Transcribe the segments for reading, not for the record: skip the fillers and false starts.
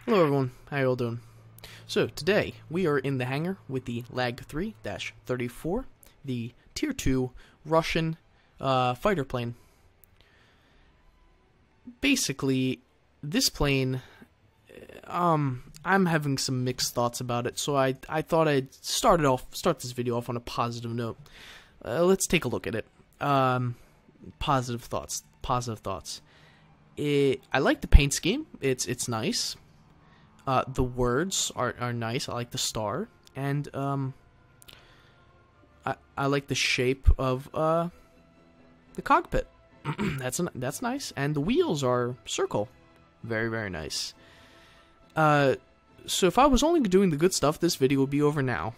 Hello everyone, how you all doing? So today we are in the hangar with the LaGG-3-34, the Tier 2 Russian fighter plane. Basically, this plane, I'm having some mixed thoughts about it, so I thought I'd start this video off on a positive note. Let's take a look at it. Positive thoughts. I like the paint scheme. It's nice. The words are nice. I like the star, and I like the shape of the cockpit. That's nice, and the wheels are circle, very nice. So if I was only doing the good stuff, this video would be over now,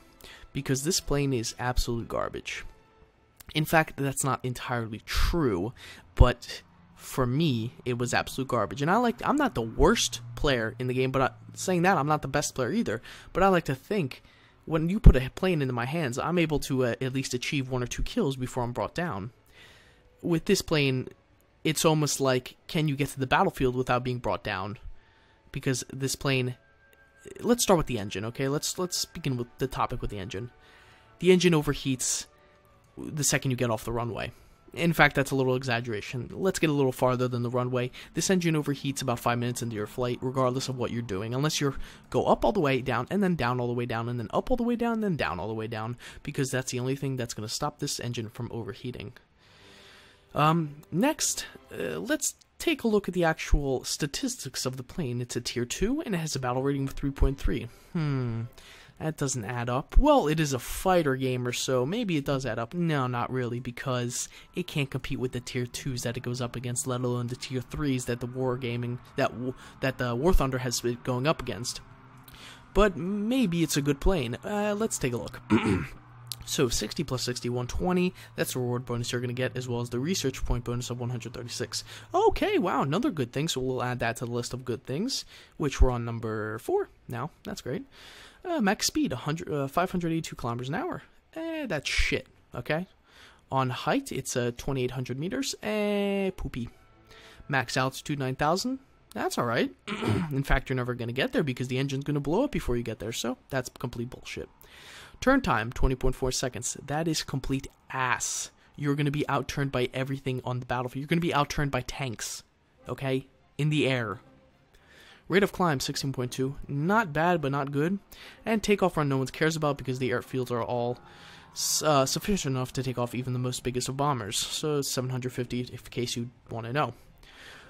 because this plane is absolute garbage. In fact, that's not entirely true, but for me, it was absolute garbage. And I'm not the worst player in the game, but saying that, I'm not the best player either. But I like to think, when you put a plane into my hands, I'm able to at least achieve 1 or 2 kills before I'm brought down. With this plane, it's almost like, can you get to the battlefield without being brought down? Because this plane, let's start with the engine, okay? Let's begin with the topic with the engine. The engine overheats the second you get off the runway. In fact, that's a little exaggeration. Let's get a little farther than the runway. This engine overheats about 5 minutes into your flight, regardless of what you're doing, unless you go up all the way down, and then down all the way down, and then up all the way down, and then down all the way down, because that's the only thing that's going to stop this engine from overheating. Next, let's take a look at the actual statistics of the plane. It's a Tier 2, and it has a battle rating of 3.3. That doesn't add up. Well, it is a fighter gamer, so maybe it does add up. No, not really, because it can't compete with the Tier 2s that it goes up against, let alone the Tier 3s that the the War Thunder has been going up against. But maybe it's a good plane. Let's take a look. So 60 plus 60, 120. That's the reward bonus you're going to get, as well as the research point bonus of 136. Okay, wow, another good thing. So we'll add that to the list of good things, which we're on number 4 now. That's great. Max speed, 582 kilometers an hour. That's shit, okay? On height, it's 2,800 meters. Poopy. Max altitude, 9,000. That's alright. In fact, you're never going to get there because the engine's going to blow up before you get there, so that's complete bullshit. Turn time, 20.4 seconds. That is complete ass. You're going to be outturned by everything on the battlefield. You're going to be outturned by tanks, okay? In the air. Rate of climb, 16.2. Not bad, but not good. And takeoff run no one cares about because the airfields are all sufficient enough to take off even the most biggest of bombers. So 750 in case you want to know.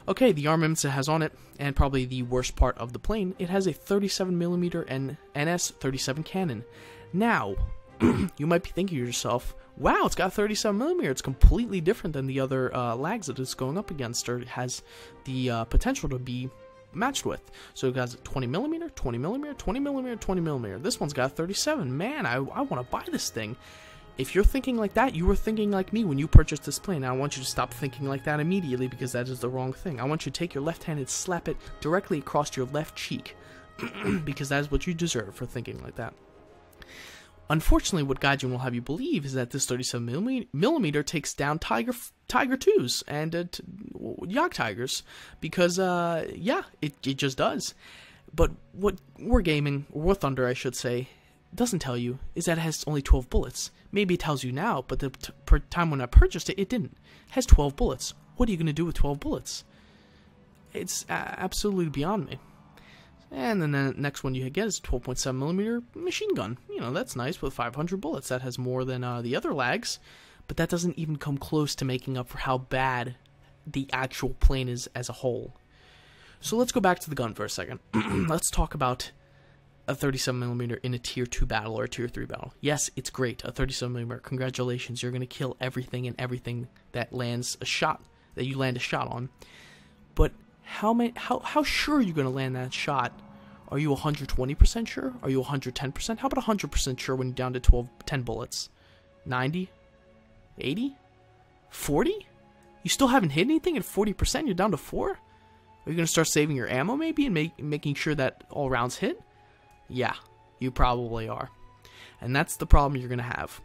Okay, the armaments it has on it, and probably the worst part of the plane, it has a 37mm NS-37 cannon. Now, you might be thinking to yourself, wow, it's got 37mm. It's completely different than the other LaGGs that it's going up against, or it has the potential to be matched with. So it has 20mm, 20mm, 20mm, 20mm. This one's got 37. Man, I want to buy this thing. If you're thinking like that, you were thinking like me when you purchased this plane. I want you to stop thinking like that immediately, because that is the wrong thing. I want you to take your left hand and slap it directly across your left cheek, because that is what you deserve for thinking like that. Unfortunately, what Gaijin will have you believe is that this 37mm takes down Tiger 2s and Yak Tigers, because, yeah, it just does. But what War Thunder, I should say, doesn't tell you is that it has only 12 bullets. Maybe it tells you now, but the time when I purchased it, it didn't. It has 12 bullets. What are you going to do with 12 bullets? It's absolutely beyond me. And then the next one you get is a 12.7mm machine gun. You know, that's nice with 500 bullets. That has more than the other LaGGs, but that doesn't even come close to making up for how bad the actual plane is as a whole. So let's go back to the gun for a second. Let's talk about a 37mm in a Tier 2 battle or a Tier 3 battle. Yes, it's great. A 37mm. Congratulations. You're going to kill everything and everything that lands a shot, that you land a shot on. But how sure are you going to land that shot? Are you 120% sure? Are you 110%? How about 100% sure when you're down to 10 bullets? 90? 80? 40? You still haven't hit anything at 40%? You're down to 4? Are you going to start saving your ammo maybe and making sure that all rounds hit? Yeah, you probably are. And that's the problem you're going to have.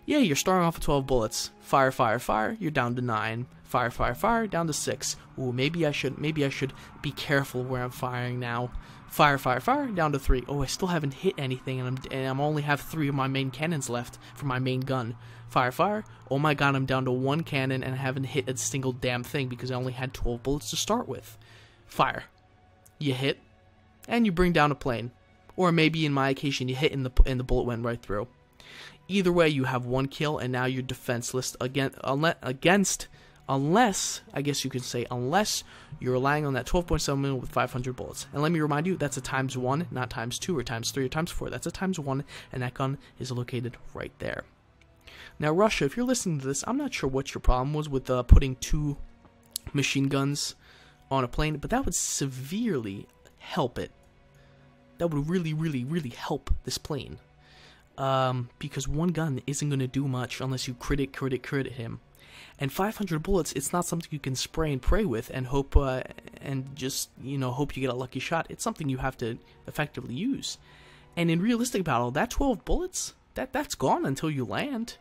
Yeah, you're starting off with 12 bullets. Fire, fire, fire, you're down to 9. Fire, fire, fire, down to 6. Ooh, maybe I should be careful where I'm firing now. Fire, fire, fire, down to 3. Oh, I still haven't hit anything, and I'm only have 3 of my main cannons left for my main gun. Fire, fire. Oh my god, I'm down to 1 cannon, and I haven't hit a single damn thing because I only had 12 bullets to start with. Fire. You hit, and you bring down a plane. Or maybe in my occasion, you hit and the bullet went right through. Either way, you have 1 kill, and now you're defenseless against, unless, I guess you could say, unless you're relying on that 12.7mm with 500 bullets. And let me remind you, that's a ×1, not ×2 or ×3 or ×4. That's a ×1, and that gun is located right there. Now, Russia, if you're listening to this, I'm not sure what your problem was with putting 2 machine guns on a plane, but that would severely help it. That would really, really, really help this plane. Because 1 gun isn't going to do much unless you crit him. And 500 bullets, it's not something you can spray and pray with and hope, and just, hope you get a lucky shot. It's something you have to effectively use. And in realistic battle, that 12 bullets, that's gone until you land.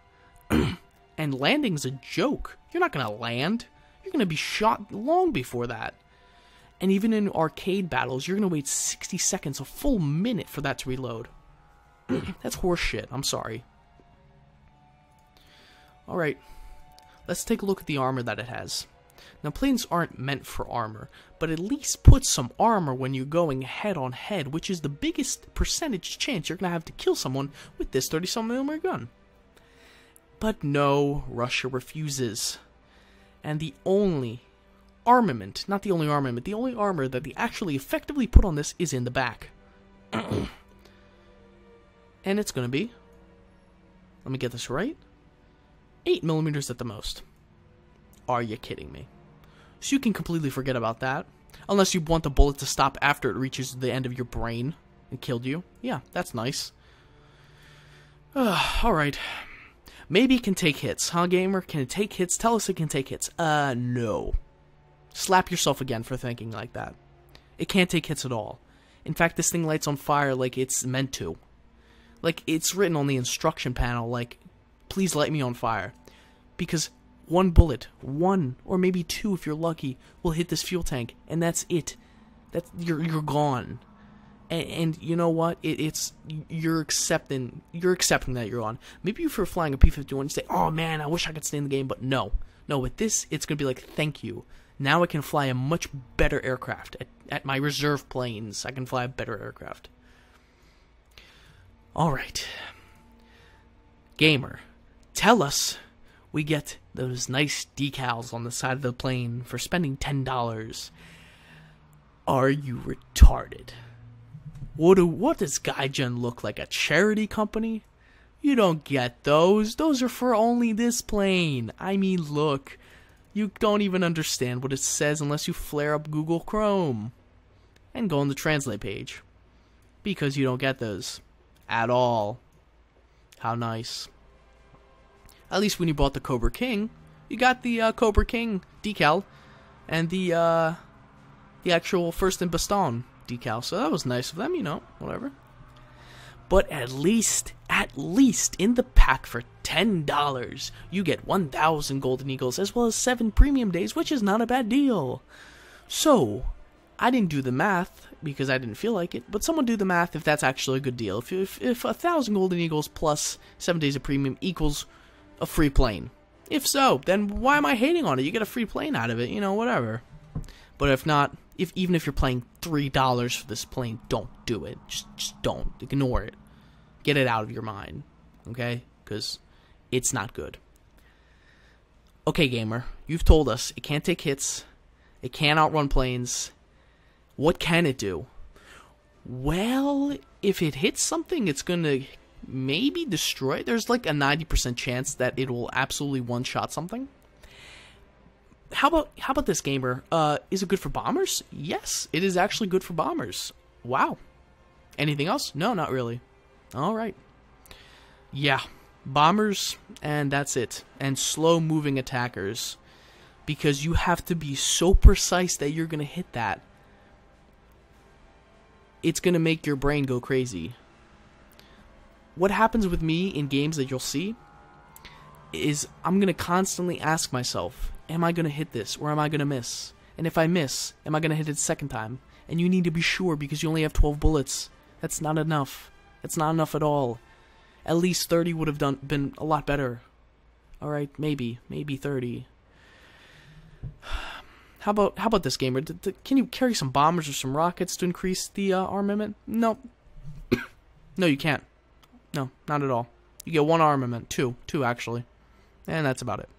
And landing's a joke. You're not going to land. You're going to be shot long before that. And even in arcade battles, you're going to wait 60 seconds, a full minute for that to reload. That's horseshit. I'm sorry. Alright. Let's take a look at the armor that it has. Now, planes aren't meant for armor, but at least put some armor when you're going head-on-head, which is the biggest percentage chance you're going to have to kill someone with this 37mm gun. But no, Russia refuses. And the only armament, not the only armament, the only armor that they actually effectively put on this is in the back. And it's going to be, let me get this right, 8mm at the most. Are you kidding me? So you can completely forget about that. Unless you want the bullet to stop after it reaches the end of your brain and killed you. Yeah, that's nice. Alright. Maybe it can take hits, huh, gamer? Can it take hits? Tell us it can take hits. No. Slap yourself again for thinking like that. It can't take hits at all. In fact, this thing lights on fire like it's meant to. Like, it's written on the instruction panel, like, please light me on fire. Because 1 bullet, 1, or maybe 2 if you're lucky, will hit this fuel tank, and that's it. You're gone. And you know what? You're accepting that you're gone. Maybe if you're flying a P-51, you say, oh man, I wish I could stay in the game, but no. No, with this, it's going to be like, thank you. Now I can fly a much better aircraft. At my reserve planes, I can fly a better aircraft. Alright. Gamer, tell us we get those nice decals on the side of the plane for spending $10. Are you retarded? What does Gaijin look like? A charity company? You don't get those. Those are for only this plane. I mean, look. You don't even understand what it says unless you flare up Google Chrome. And go on the translate page. Because you don't get those. At all. How nice. At least when you bought the Cobra King, you got the Cobra King decal and the actual First and Baston decal. So that was nice of them, whatever. But at least in the pack for $10, you get 1,000 Golden Eagles as well as 7 premium days, which is not a bad deal. So, I didn't do the math because I didn't feel like it, but someone do the math if that's actually a good deal. If 1,000 Golden Eagles plus 7 days of premium equals a free plane. If so, then why am I hating on it? You get a free plane out of it, whatever. But if not, even if you're paying $3 for this plane, don't do it. Just don't. Ignore it. Get it out of your mind, okay? Because it's not good. Okay, gamer, you've told us it can't take hits, it can't outrun planes. What can it do? Well, if it hits something, it's gonna maybe destroy it. There's like a 90% chance that it will absolutely one-shot something. How about this, gamer? Is it good for bombers? Yes, it is actually good for bombers. Wow. Anything else? No, not really. Alright. Yeah. Bombers, and that's it. And slow-moving attackers. Because you have to be so precise that you're going to hit that. It's going to make your brain go crazy. what happens with me in games that you'll see is I'm going to constantly ask myself, am I going to hit this or am I going to miss? And if I miss, am I going to hit it a second time? And you need to be sure because you only have 12 bullets. That's not enough. That's not enough at all. At least 30 would have been a lot better. Alright, maybe 30. How about this, gamer? Can you carry some bombers or some rockets to increase the armament? No. No, you can't. No, not at all. You get one armament. Two actually. And that's about it.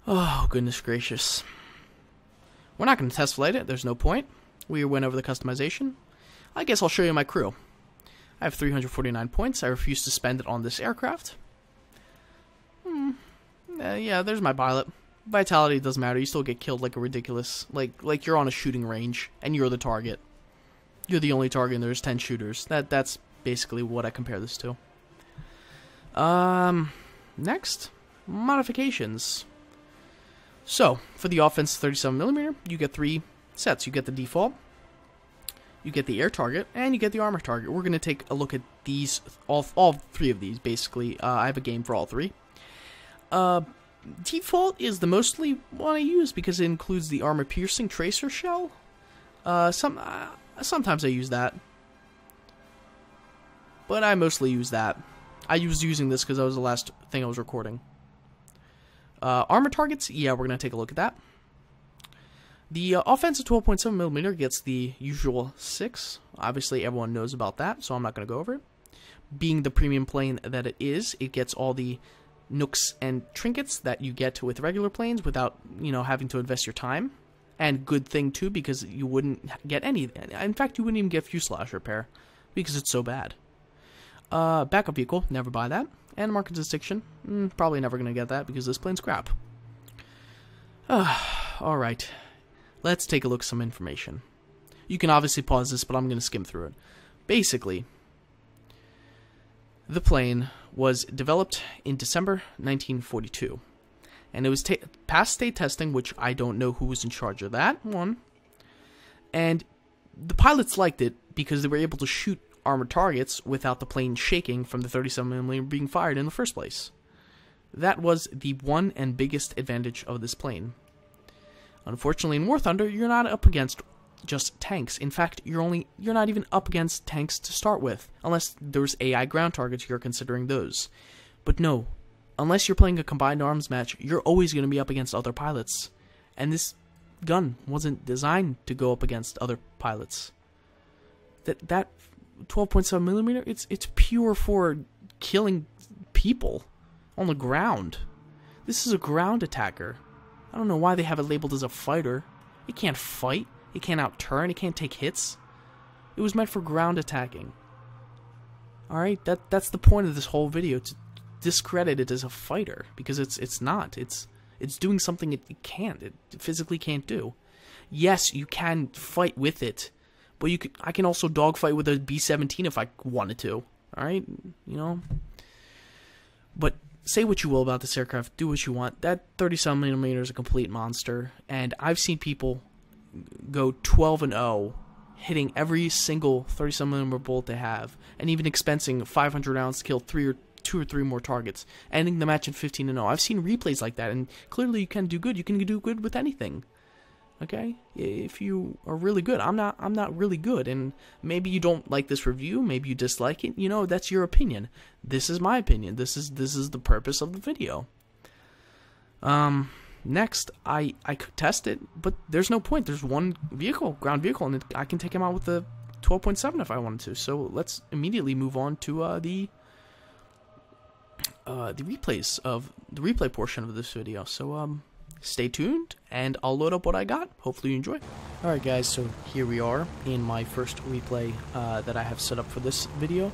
Oh, goodness gracious. We're not going to test flight it. There's no point. We went over the customization. I guess I'll show you my crew. I have 349 points. I refuse to spend it on this aircraft. Yeah, there's my pilot. Vitality doesn't matter. You still get killed like a ridiculous... Like you're on a shooting range, and you're the target. You're the only target, and there's 10 shooters. That's basically what I compare this to. Next, modifications. So, for the offense 37mm, you get 3 sets. You get the default, you get the air target, and you get the armor target. We're going to take a look at these, all 3 of these, basically. I have a game for all 3. Default is the mostly one I use because it includes the armor-piercing tracer shell. Sometimes I use that, but I mostly use that. I was using this because that was the last thing I was recording. Armor targets, yeah, we're going to take a look at that. The offensive 12.7mm gets the usual 6. Obviously, everyone knows about that, so I'm not going to go over it. Being the premium plane that it is, it gets all the nooks and trinkets that you get with regular planes without, having to invest your time. And good thing, too, because you wouldn't get any... In fact, you wouldn't even get fuselage repair because it's so bad. Backup vehicle, never buy that. And market distinction, probably never going to get that because this plane's crap. Alright, let's take a look at some information. You can obviously pause this, but I'm going to skim through it. Basically, the plane was developed in December 1942. And it was past state testing, which I don't know who was in charge of that one. And the pilots liked it because they were able to shoot armored targets without the plane shaking from the 37mm being fired in the first place. That was the one and biggest advantage of this plane. Unfortunately, in War Thunder, you're not up against just tanks. In fact, you're not even up against tanks to start with, unless there's AI ground targets you're considering those. But no, unless you're playing a combined arms match, you're always going to be up against other pilots. And this gun wasn't designed to go up against other pilots. That 12.7mm, it's pure for killing people on the ground. This is a ground attacker. I don't know why they have it labeled as a fighter. It can't fight. It can't outturn. It can't take hits. It was meant for ground attacking. Alright, that's the point of this whole video, to discredit it as a fighter, because it's not. It's doing something it physically can't do. Yes, you can fight with it, but I can also dogfight with a B-17 if I wanted to. Alright? But say what you will about this aircraft, do what you want. That 37mm is a complete monster, and I've seen people go 12-0, hitting every single 37mm bullet they have, and even expensing 500 rounds to kill 2 or 3 more targets, ending the match in 15-0. I've seen replays like that, and clearly you can do good. You can do good with anything. Okay? If you are really good. I'm not really good, and maybe you don't like this review, maybe you dislike it. That's your opinion. This is my opinion. This is the purpose of the video. Next, I could test it, but there's no point. There's one vehicle, ground vehicle, and I can take him out with the 12.7 if I wanted to. So let's immediately move on to the replays of the replay portion of this video. So stay tuned, and I'll load up what I got. Hopefully you enjoy. Alright guys, so here we are in my first replay that I have set up for this video.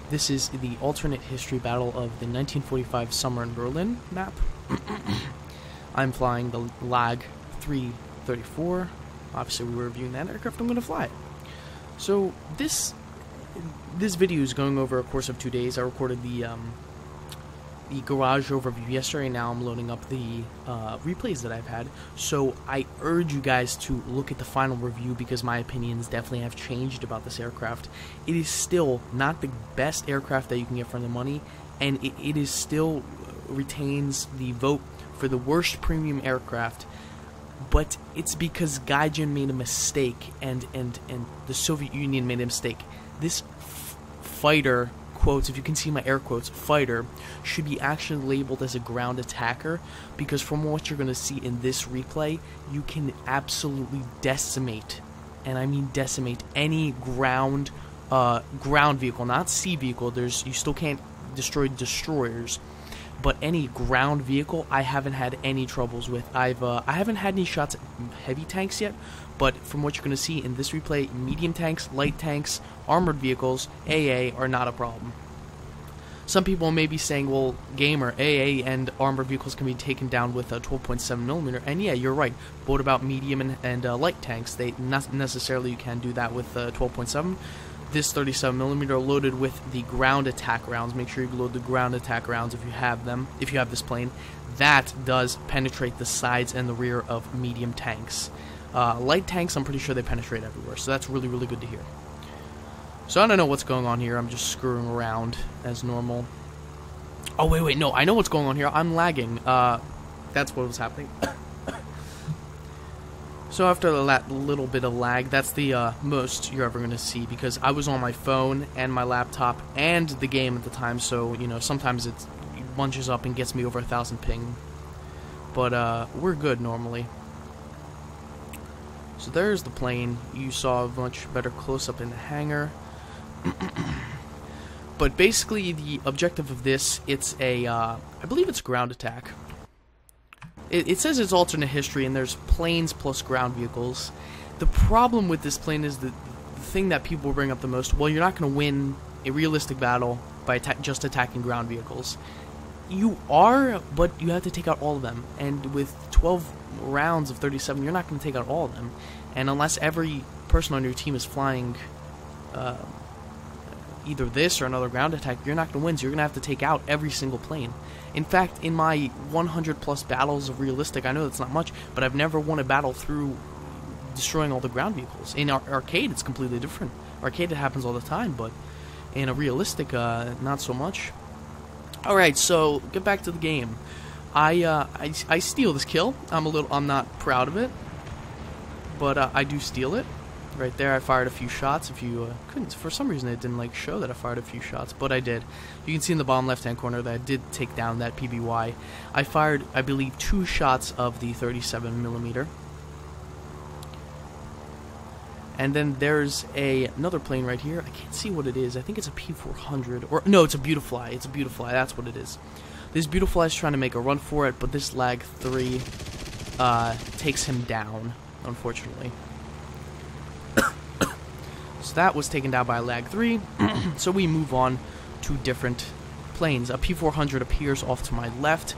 This is the alternate history battle of the 1945 summer in Berlin map. I'm flying the LaGG-3-34. Obviously we were reviewing that aircraft, I'm going to fly it. So this video is going over a course of 2 days. I recorded the the garage overview yesterday. Now I'm loading up the replays that I've had. So I urge you guys to look at the final review because my opinions definitely have changed about this aircraft. It is still not the best aircraft that you can get for the money, and it is still retains the vote for the worst premium aircraft. But it's because Gaijin made a mistake, and the Soviet Union made a mistake. This fighter, quotes, if you can see my air quotes, fighter, should be actually labeled as a ground attacker, because from what you're going to see in this replay, you can absolutely decimate, and I mean decimate, any ground vehicle, not sea vehicle. You still can't destroy destroyers, but any ground vehicle I haven't had any troubles with. I haven't had any shots at heavy tanks yet, but from what you're going to see in this replay, medium tanks, light tanks, armored vehicles, AA are not a problem. Some people may be saying, well, gamer, AA and armored vehicles can be taken down with a 12.7mm, and yeah, you're right. But what about medium and light tanks? They not necessarily you can do that with 12.7. This 37mm loaded with the ground attack rounds. Make sure you load the ground attack rounds if you have them, if you have this plane. That does penetrate the sides and the rear of medium tanks. Light tanks, I'm pretty sure they penetrate everywhere, so that's really, really good to hear. So I don't know what's going on here. I'm just screwing around as normal. Oh, wait, no, I know what's going on here. I'm lagging. That's what was happening. So after that little bit of lag, that's the most you're ever going to see, because I was on my phone and my laptop and the game at the time, so, you know, sometimes it bunches up and gets me over 1,000 ping. But we're good normally. So there's the plane. You saw a much better close-up in the hangar. But basically, the objective of this, it's a, I believe it's ground attack. It says it's alternate history, and there's planes plus ground vehicles. The problem with this plane is the thing that people bring up the most. Well, you're not going to win a realistic battle by just attacking ground vehicles. You are, but you have to take out all of them. And with 12 rounds of 37, you're not going to take out all of them. And unless every person on your team is flying either this or another ground attack, you're not going to win, so you're going to have to take out every single plane. In fact, in my 100 plus battles of realistic, I know that's not much, but I've never won a battle through destroying all the ground vehicles. In arcade, it's completely different. Arcade, it happens all the time, but in a realistic, not so much. Alright, so, get back to the game. I steal this kill. I'm not proud of it, but I do steal it. Right there, I fired a few shots. If you couldn't, for some reason it didn't show that I fired a few shots, but I did. You can see in the bottom left-hand corner that I did take down that PBY. I fired, I believe, 2 shots of the 37mm. And then there's another plane right here. I can't see what it is. I think it's a P400, or no, it's a Beautifly. It's a Beautifly. That's what it is. This Beautifly is trying to make a run for it, but this LaGG-3 takes him down, unfortunately. So that was taken down by LaGG-3. So we move on to different planes. A P400 appears off to my left,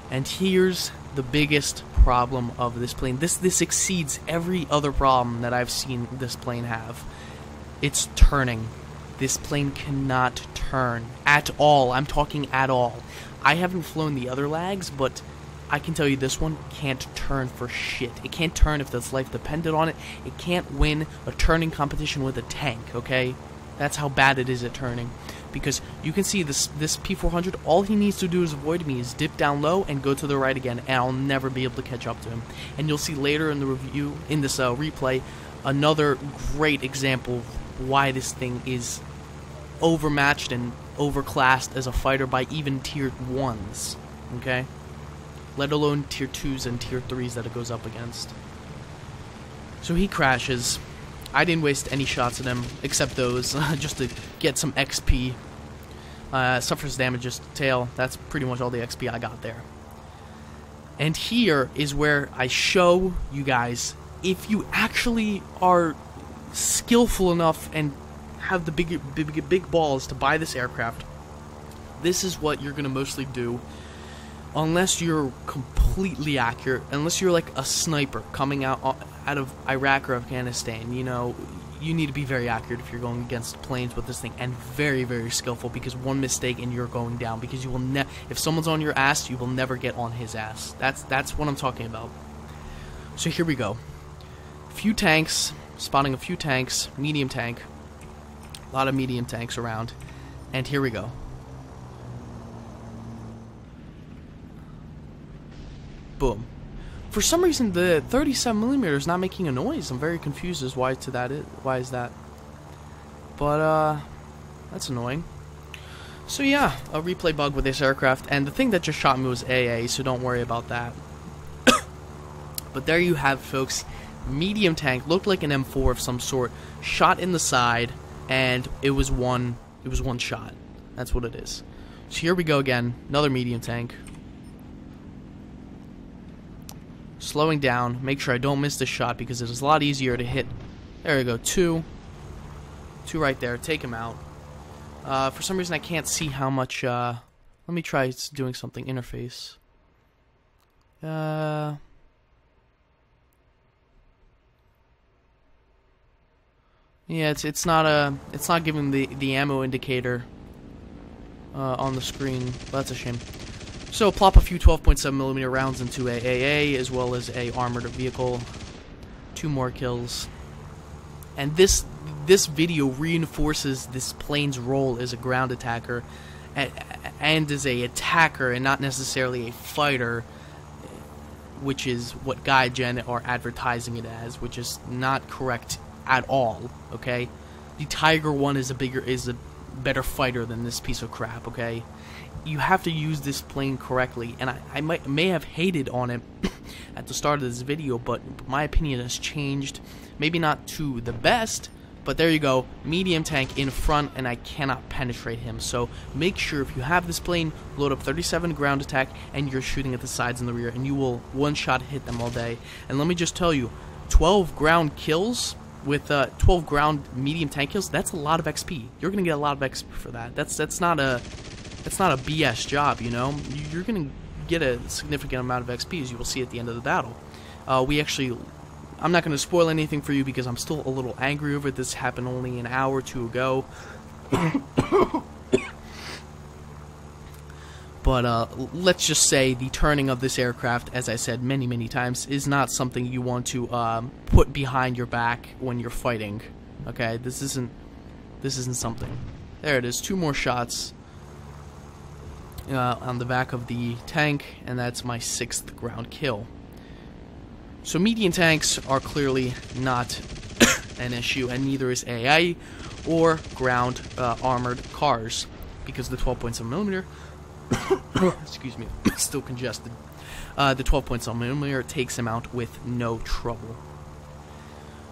and here's the biggest problem of this plane. This exceeds every other problem that I've seen this plane have. It's turning. This plane cannot turn at all. I'm talking at all. I haven't flown the other LaGGs, but I can tell you this one can't turn for shit. It can't turn if its life depended on it. It can't win a turning competition with a tank, okay? That's how bad it is at turning. Because you can see this P400, all he needs to do is avoid me, is dip down low and go to the right again, and I'll never be able to catch up to him. And you'll see later in the review, in this replay, another great example of why this thing is overmatched and overclassed as a fighter by even tier 1s, okay? Let alone tier 2s and tier 3s that it goes up against. So he crashes. I didn't waste any shots at him, except those, just to get some XP. Suffers damages to tail. That's pretty much all the XP I got there. And here is where I show you guys, if you actually are skillful enough and have the big balls to buy this aircraft, this is what you're going to mostly do. Unless you're completely accurate, unless you're like a sniper coming out of Iraq or Afghanistan, you know, you need to be very accurate if you're going against planes with this thing, and very, very skillful, because one mistake and you're going down, because you will if someone's on your ass, you will never get on his ass. That's what I'm talking about. So here we go. Few tanks, spotting a few tanks, medium tank, a lot of medium tanks around, and here we go. Boom. For some reason, the 37mm is not making a noise. I'm very confused as why is that. But, that's annoying. So yeah, a replay bug with this aircraft, and the thing that just shot me was AA, so don't worry about that. But there you have, folks. Medium tank, looked like an M4 of some sort, shot in the side, and it was one shot. That's what it is. So here we go again, another medium tank. Slowing down, make sure I don't miss the shot because it is a lot easier to hit. There we go, two right there, take him out. For some reason I can't see how much, let me try doing something, interface. Yeah, it's not giving the ammo indicator on the screen. Well, that's a shame. So plop a few 12.7mm rounds into a AA as well as a armored vehicle. 2 more kills. And this video reinforces this plane's role as a ground attacker and as a attacker and not necessarily a fighter, which is what GaiGen are advertising it as, which is not correct at all. Okay, the Tiger 1 is a better fighter than this piece of crap. Okay, you have to use this plane correctly, and I may have hated on it at the start of this video, but my opinion has changed. Maybe not to the best, but there you go. Medium tank in front, and I cannot penetrate him. So make sure if you have this plane, load up 37 ground attack, and you're shooting at the sides and the rear, and you will one-shot hit them all day. And let me just tell you, 12 ground kills with 12 ground medium tank kills, that's a lot of XP. You're gonna get a lot of XP for that. That's not a BS job, you know. You're gonna get a significant amount of XP, as you will see at the end of the battle. I'm not gonna spoil anything for you because I'm still a little angry over it. This happened only an hour or two ago. But let's just say the turning of this aircraft, as I said many times, is not something you want to put behind your back when you're fighting. Okay, this isn't something. There it is, 2 more shots on the back of the tank, and that's my 6th ground kill. So medium tanks are clearly not an issue, and neither is AA or ground armored cars, because the 12.7mm excuse me, still congested. The 12.7mm takes him out with no trouble.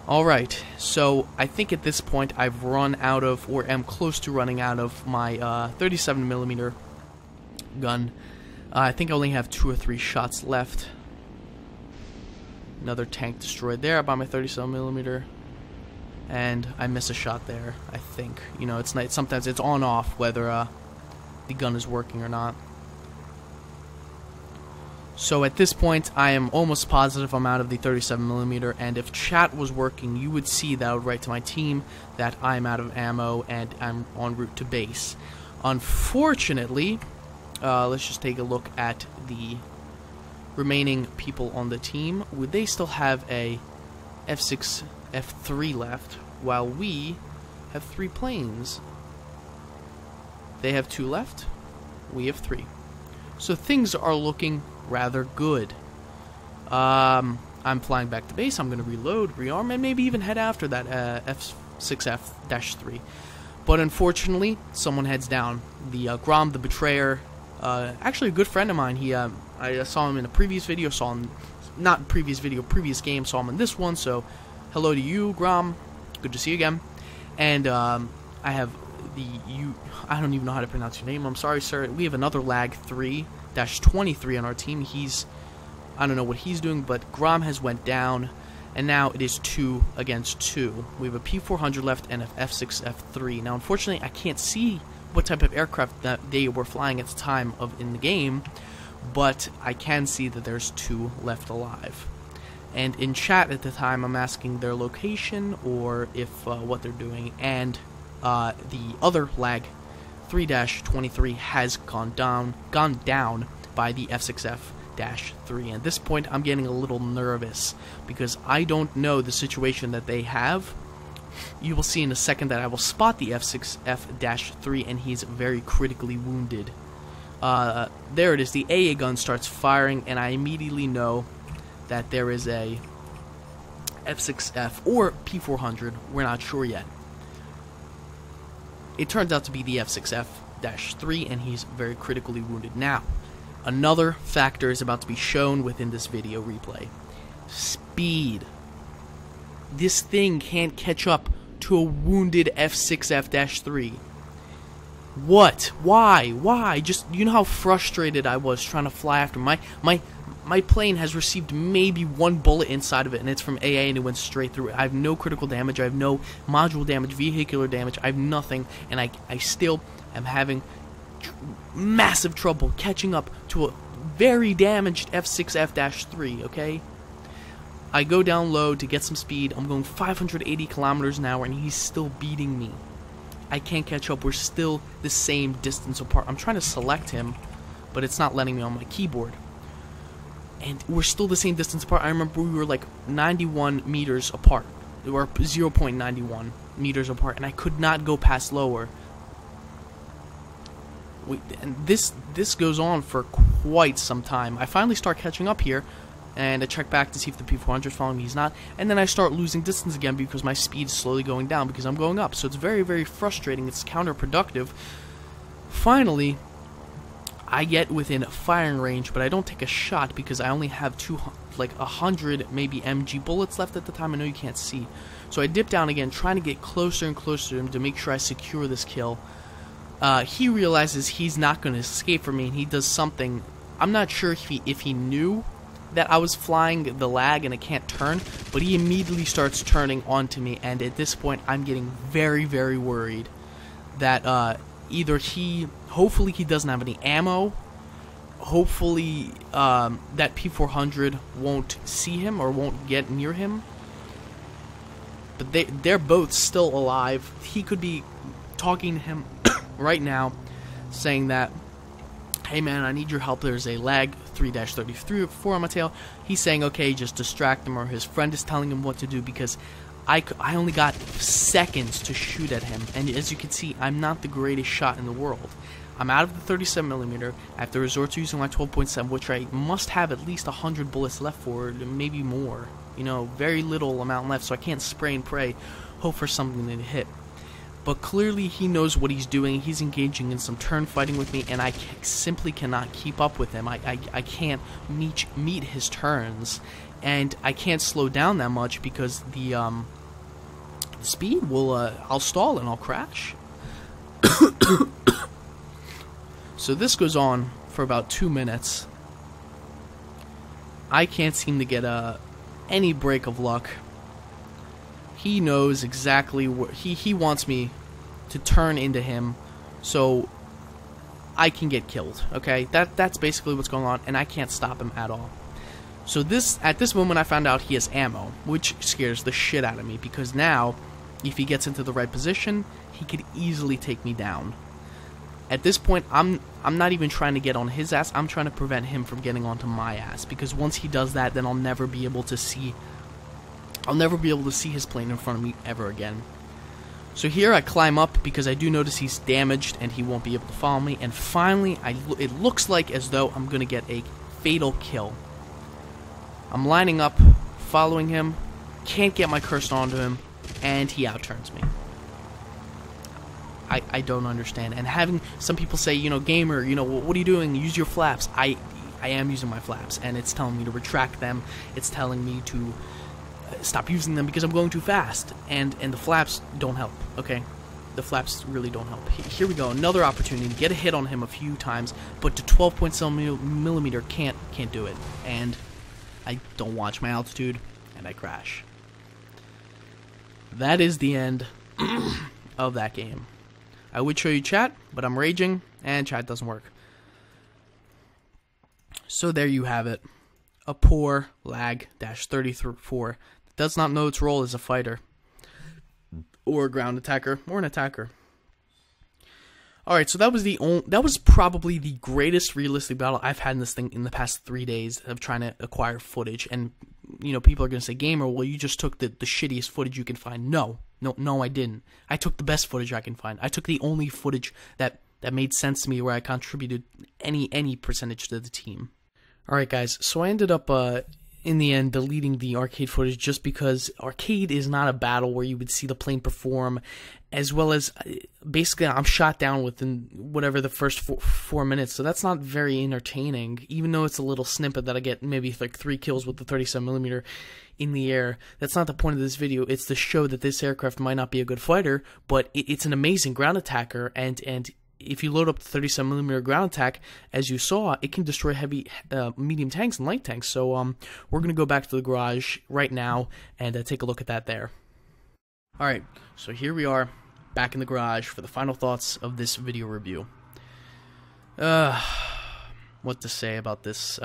Alright, so I think at this point I've run out of, or am close to running out of, my 37mm gun. I think I only have 2 or 3 shots left. Another tank destroyed there by my 37mm. And I miss a shot there, I think. You know, it's not, sometimes it's on-off whether the gun is working or not. So at this point, I am almost positive I'm out of the 37mm, and if chat was working, you would see that I would write to my team that I'm out of ammo and I'm en route to base. Unfortunately, let's just take a look at the remaining people on the team. Would they still have a F6, F3 left, while we have 3 planes? They have 2 left, we have 3. So things are looking rather good. I'm flying back to base, I'm going to reload, rearm, and maybe even head after that F6F-3. But unfortunately, someone heads down. The Grom, the Betrayer, actually a good friend of mine, I saw him in a previous video, not previous video, previous game, saw him in this one, so hello to you, Grom, good to see you again. And I have I don't even know how to pronounce your name, I'm sorry, sir. We have another LaGG-3-34 on our team. I don't know what he's doing, but Grom has went down, and now it is 2 against 2. We have a P400 left and a F6F3. Now, unfortunately, I can't see what type of aircraft that they were flying at the time in the game, but I can see that there's 2 left alive. And in chat at the time, I'm asking their location or if what they're doing, and the other LaGG-3-34 has gone down by the F6F-3. And at this point, I'm getting a little nervous because I don't know the situation that they have. You will see in a second that I will spot the F6F-3, and he's very critically wounded. There it is. The AA gun starts firing, and I immediately know that there is a F6F or P400. We're not sure yet. It turns out to be the F6F-3, and he's very critically wounded. Now, another factor is about to be shown within this video replay. Speed. This thing can't catch up to a wounded F6F-3. What? Why? Just, you know how frustrated I was trying to fly after my plane has received maybe one bullet inside of it, and it's from AA, and it went straight through it. I have no critical damage, I have no module damage, vehicular damage, I have nothing, and I still am having massive trouble catching up to a very damaged F6F-3, okay? I go down low to get some speed. I'm going 580 kilometers an hour, and he's still beating me. I can't catch up. We're still the same distance apart. I'm trying to select him, but it's not letting me on my keyboard. And we're still the same distance apart. I remember we were like 91 meters apart. We were 0.91 meters apart, and I could not go past lower. And this goes on for quite some time. I finally start catching up here, and I check back to see if the P400 is following me. He's not. And then I start losing distance again because my speed is slowly going down because I'm going up. So it's very, very frustrating. It's counterproductive. Finally, I get within firing range, but I don't take a shot because I only have 100 maybe MG bullets left at the time. I know you can't see. So I dip down again, trying to get closer and closer to him to make sure I secure this kill. He realizes he's not going to escape from me, and he does something. I'm not sure if he knew that I was flying the lag and it can't turn, but he immediately starts turning onto me, and at this point I'm getting very, very worried that either hopefully he doesn't have any ammo, hopefully that P400 won't see him or won't get near him, but they're both still alive. He could be talking to him right now, saying that, hey man, I need your help, there's a LaGG-3-34 on my tail. He's saying, okay, just distract him, or his friend is telling him what to do, because I only got seconds to shoot at him, and as you can see, I'm not the greatest shot in the world. I'm out of the 37mm, I have to resort to using my 12.7, which I must have at least 100 bullets left for, maybe more. You know, very little amount left, so I can't spray and pray, hope for something to hit. But clearly he knows what he's doing. He's engaging in some turn fighting with me, and I simply cannot keep up with him. I can't meet his turns, and I can't slow down that much because the speed will I'll stall and I'll crash. So this goes on for about 2 minutes. I can't seem to get any break of luck. He knows exactly where he wants me to turn into him so I can get killed, okay? That's basically what's going on, and I can't stop him at all. So at this moment I found out he has ammo, which scares the shit out of me, because now if he gets into the right position, he could easily take me down. At this point, I'm not even trying to get on his ass, I'm trying to prevent him from getting onto my ass, because once he does that, then I'll never be able to see his plane in front of me ever again. So here I climb up because I do notice he's damaged and he won't be able to follow me. And finally, it looks like as though I'm going to get a fatal kill. I'm lining up, following him, can't get my cursor onto him, and he outturns me. I don't understand. And having some people say, you know, gamer, you know, what are you doing? Use your flaps. I am using my flaps, and it's telling me to retract them. It's telling me to stop using them because I'm going too fast, and the flaps don't help, okay? The flaps really don't help. Here we go, another opportunity to get a hit on him a few times, but the 12.7mm can't do it, and I don't watch my altitude, and I crash. That is the end of that game. I would show you chat, but I'm raging, and chat doesn't work. So there you have it. a poor LaGG-3-34 that does not know its role as a fighter, or a ground attacker, or an attacker. Alright, so that was probably the greatest realistic battle I've had in this thing in the past 3 days of trying to acquire footage. And, you know, people are going to say, Gamer, well, you just took the shittiest footage you can find. No, I didn't. I took the best footage I can find. I took the only footage that made sense to me, where I contributed any percentage to the team. Alright, guys, so I ended up, in the end, deleting the arcade footage just because arcade is not a battle where you would see the plane perform, as well as, basically, I'm shot down within whatever the first four minutes, so that's not very entertaining, even though it's a little snippet that I get maybe like 3 kills with the 37mm in the air. That's not the point of this video. It's to show that this aircraft might not be a good fighter, but it's an amazing ground attacker, and if you load up the 37mm ground attack, as you saw, it can destroy heavy, medium tanks and light tanks. So we're going to go back to the garage right now and take a look at that there. Alright, so here we are, back in the garage for the final thoughts of this video review. What to say about this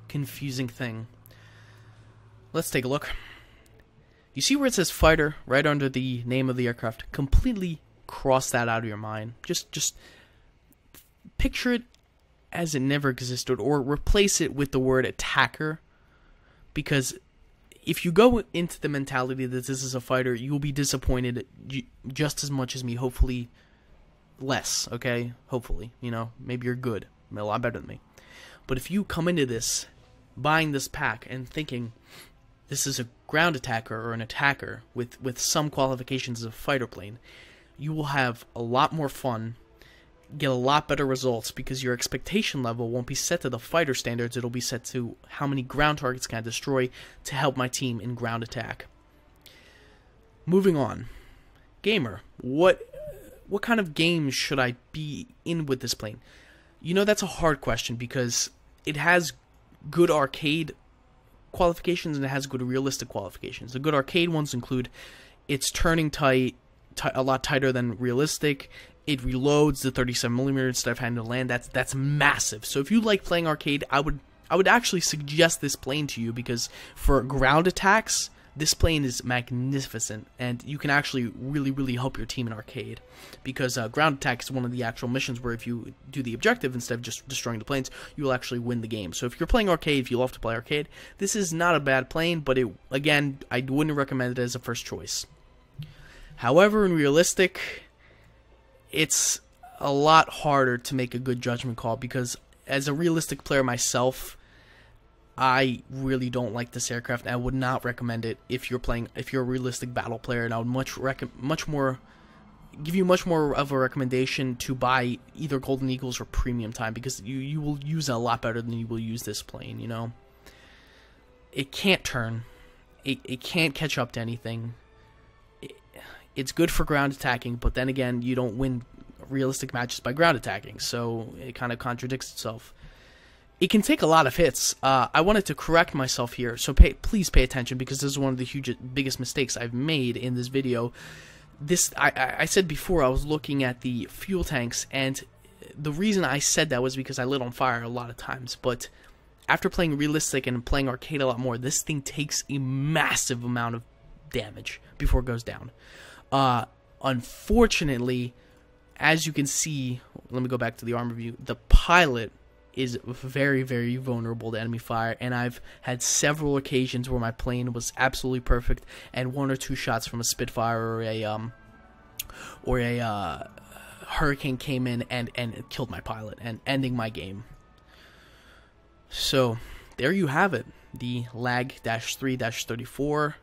confusing thing. Let's take a look. You see where it says fighter right under the name of the aircraft? Completely cross that out of your mind. Just picture it as it never existed, or replace it with the word attacker, because if you go into the mentality that this is a fighter, you will be disappointed just as much as me, hopefully less, okay? Hopefully, you know, maybe you're good, a lot better than me. But if you come into this, buying this pack and thinking this is a ground attacker or an attacker with some qualifications as a fighter plane, you will have a lot more fun, get a lot better results, because your expectation level won't be set to the fighter standards. It'll be set to how many ground targets can I destroy to help my team in ground attack. Moving on. Gamer, what kind of games should I be in with this plane? You know, that's a hard question, because it has good arcade qualifications and it has good realistic qualifications. The good arcade ones include it's turning tight, a lot tighter than realistic. It reloads the 37mm instead of having to land. That's massive. So if you like playing arcade, I would actually suggest this plane to you, because for ground attacks, this plane is magnificent, and you can actually really help your team in arcade, because ground attack is one of the actual missions where if you do the objective instead of just destroying the planes, you will actually win the game. So if you're playing arcade, if you love to play arcade, this is not a bad plane, but again, I wouldn't recommend it as a first choice. However, in realistic, it's a lot harder to make a good judgment call, because as a realistic player myself, I really don't like this aircraft, and I would not recommend it if you're a realistic battle player, and I would give you much more of a recommendation to buy either Golden Eagles or Premium Time, because you will use it a lot better than you will use this plane, you know? It can't turn. It can't catch up to anything. It's good for ground attacking, but then again, you don't win realistic matches by ground attacking, so it kind of contradicts itself. It can take a lot of hits. I wanted to correct myself here, so please pay attention, because this is one of the biggest mistakes I've made in this video. I said before I was looking at the fuel tanks, and the reason I said that was because I lit on fire a lot of times, but after playing realistic and playing arcade a lot more, this thing takes a massive amount of damage before it goes down. Unfortunately, as you can see, let me go back to the armor view, the pilot is very vulnerable to enemy fire, and I've had several occasions where my plane was absolutely perfect, and 1 or 2 shots from a Spitfire or a Hurricane came in and killed my pilot, and ending my game. So, there you have it. The LaGG-3-34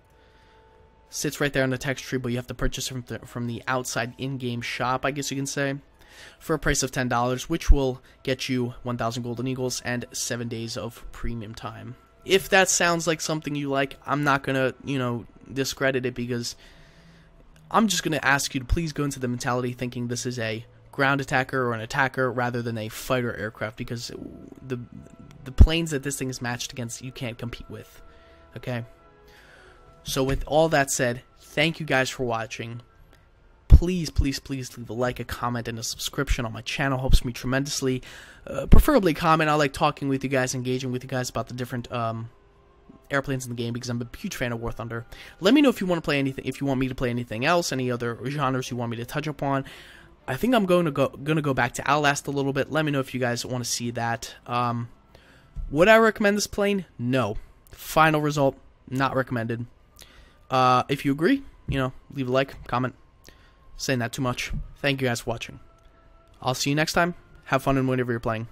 sits right there on the text tree, but you have to purchase it from the outside in-game shop, I guess you can say, for a price of $10, which will get you 1,000 Golden Eagles and 7 days of premium time. If that sounds like something you like, I'm not gonna, discredit it, because I'm just gonna ask you to please go into the mentality thinking this is a ground attacker or an attacker rather than a fighter aircraft, because the planes that this thing is matched against, you can't compete with. Okay? So with all that said, thank you guys for watching. please, please, please leave a like, a comment, and a subscription on my channel. Helps me tremendously. Preferably comment. I like talking with you guys, engaging with you guys about the different airplanes in the game, because I'm a huge fan of War Thunder. Let me know if you want to play anything, if you want me to play anything else, any other genres you want me to touch upon. I think I'm going to go back to Outlast a little bit. Let me know if you guys want to see that. Would I recommend this plane? No. Final result, not recommended. If you agree, you know, leave a like, comment. Saying that too much. Thank you guys for watching. I'll see you next time. Have fun in whatever you're playing.